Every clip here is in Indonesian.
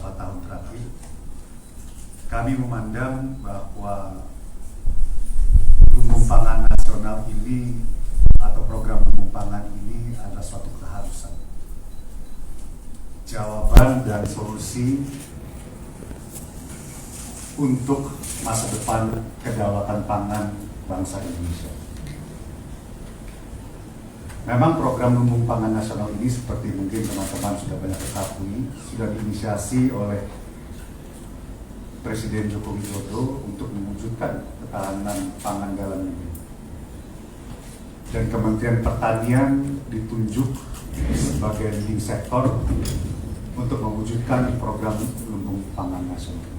beberapa tahun terakhir, kami memandang bahwa lumbung pangan nasional ini atau program lumbung pangan ini adalah suatu keharusan. Jawaban dan solusi untuk masa depan kedaulatan pangan bangsa Indonesia. Memang program lumbung pangan nasional ini seperti mungkin teman-teman sudah banyak ketahui, sudah diinisiasi oleh Presiden Joko Widodo untuk mewujudkan ketahanan pangan dalam negeri. Dan Kementerian Pertanian ditunjuk sebagai leading sektor untuk mewujudkan program lumbung pangan nasional.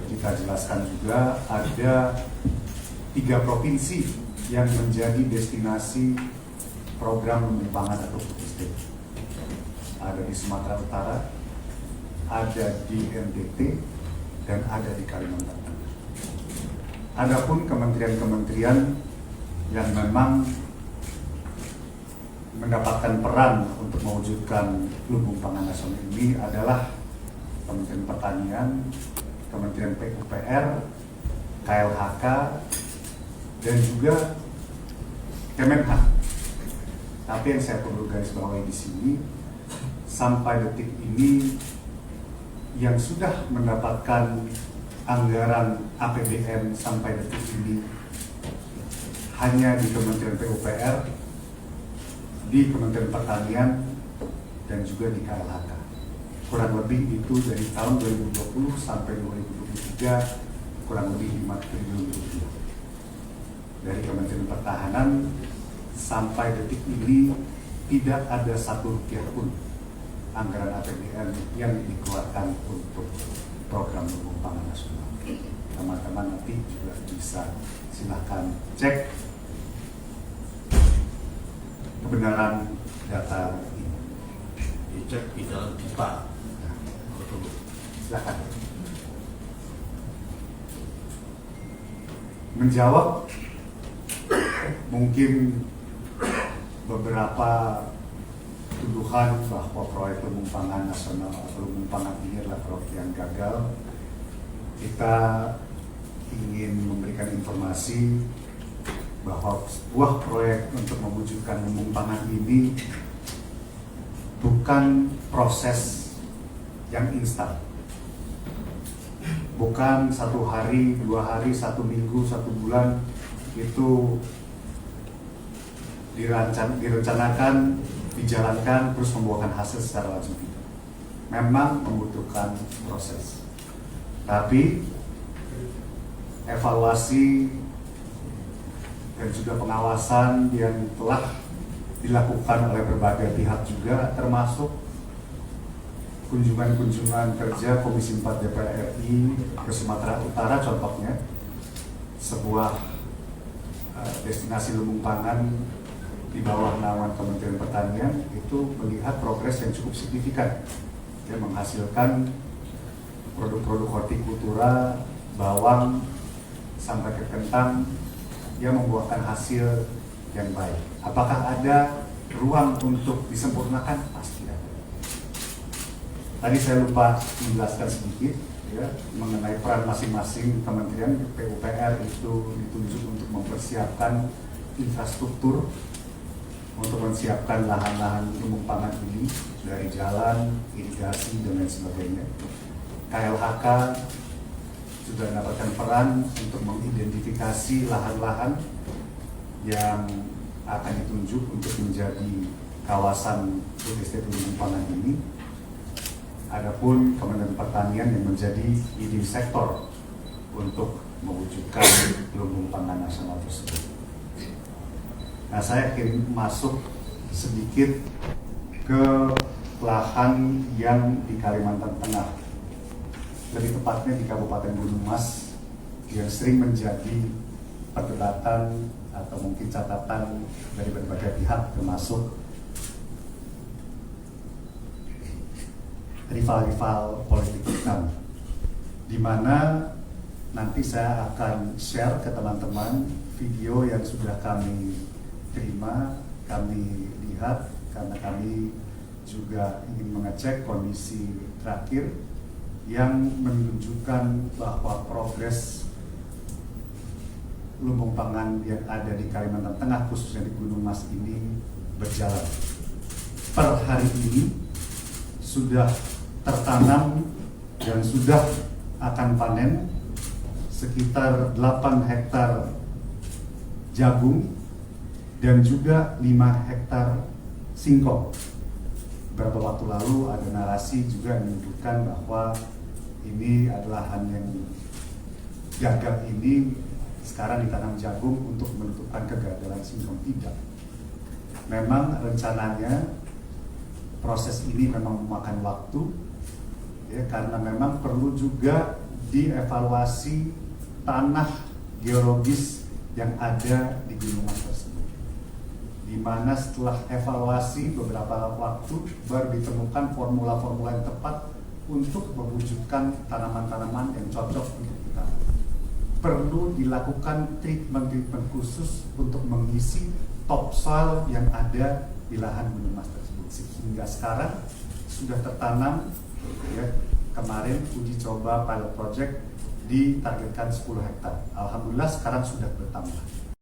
Kita jelaskan juga ada 3 provinsi yang menjadi destinasi program lumbung pangan atau food estate. Ada di Sumatera Utara, ada di NTT, dan ada di Kalimantan Tengah. Adapun kementerian-kementerian yang memang mendapatkan peran untuk mewujudkan lumbung pangan nasional ini adalah Kementerian Pertanian, Kementerian PUPR, KLHK, dan juga Kemenhan. Tapi yang saya perlu garis bawahi di sini, sampai detik ini yang sudah mendapatkan anggaran APBN sampai detik ini hanya di Kementerian PUPR, di Kementerian Pertanian, dan juga di KLHK. Kurang lebih itu dari tahun 2020 sampai 2023 kurang lebih 5 triliun rupiah. Dari Kementerian Pertahanan sampai detik ini tidak ada 1 rupiah pun anggaran APBN yang dikeluarkan untuk program lumbung pangan nasional. Teman-teman nanti juga bisa silahkan cek kebenaran data ini. Dicek di dalam pipa. Silakan. Menjawab mungkin beberapa tuduhan bahwa proyek lumbung pangan nasional atau lumbung pangan ini adalah proyek yang gagal. Kita ingin memberikan informasi bahwa sebuah proyek untuk mewujudkan lumbung pangan ini bukan proses yang instan. Bukan 1 hari, 2 hari, 1 minggu, 1 bulan itu direncanakan, dijalankan, terus membuahkan hasil secara langsung. Memang membutuhkan proses. Tapi evaluasi dan juga pengawasan yang telah dilakukan oleh berbagai pihak juga, termasuk kunjungan-kunjungan kerja Komisi 4 DPR RI ke Sumatera Utara contohnya, sebuah destinasi lumbung pangan di bawah naungan Kementerian Pertanian, itu melihat progres yang cukup signifikan. Dia menghasilkan produk-produk hortikultura, bawang, sampai ke kentang, yang membuahkan hasil yang baik. Apakah ada ruang untuk disempurnakan? Pasti ada. Tadi saya lupa menjelaskan sedikit ya, mengenai peran masing-masing kementerian. PUPR itu ditunjuk untuk mempersiapkan infrastruktur, untuk menyiapkan lahan-lahan lumbung pangan ini dari jalan, irigasi, dan lain sebagainya. KLHK sudah mendapatkan peran untuk mengidentifikasi lahan-lahan yang akan ditunjuk untuk menjadi kawasan food estate lumbung pangan ini. Adapun Kementerian Pertanian yang menjadi leading sektor untuk mewujudkan lumbung pangan nasional tersebut. Nah, saya ingin masuk sedikit ke lahan yang di Kalimantan Tengah, lebih tepatnya di Kabupaten Gunung Mas, yang sering menjadi perdebatan atau mungkin catatan dari berbagai pihak, termasuk rival-rival politik kita, di mana nanti saya akan share ke teman-teman video yang sudah kami terima, kami lihat, karena kami juga ingin mengecek kondisi terakhir yang menunjukkan bahwa progres lumbung pangan yang ada di Kalimantan Tengah, khususnya di Gunung Mas ini berjalan. Per hari ini sudah tertanam dan sudah akan panen sekitar 8 hektar jagung dan juga 5 hektar singkong. Beberapa waktu lalu ada narasi juga yang menunjukkan bahwa ini adalah lahan yang gagap ini sekarang ditanam jagung untuk menutupkan kegagalan singkong. Tidak. Memang rencananya proses ini memang memakan waktu, ya, karena memang perlu juga dievaluasi tanah geologis yang ada di Gunung Mas tersebut. Di mana setelah evaluasi beberapa waktu baru ditemukan formula-formula yang tepat untuk mewujudkan tanaman-tanaman yang cocok untuk kita. Perlu dilakukan treatment khusus untuk mengisi topsoil yang ada di lahan Gunung Mas tersebut, sehingga sekarang sudah tertanam, ya, kemarin uji coba pilot project ditargetkan 10 hektar. Alhamdulillah sekarang sudah bertambah.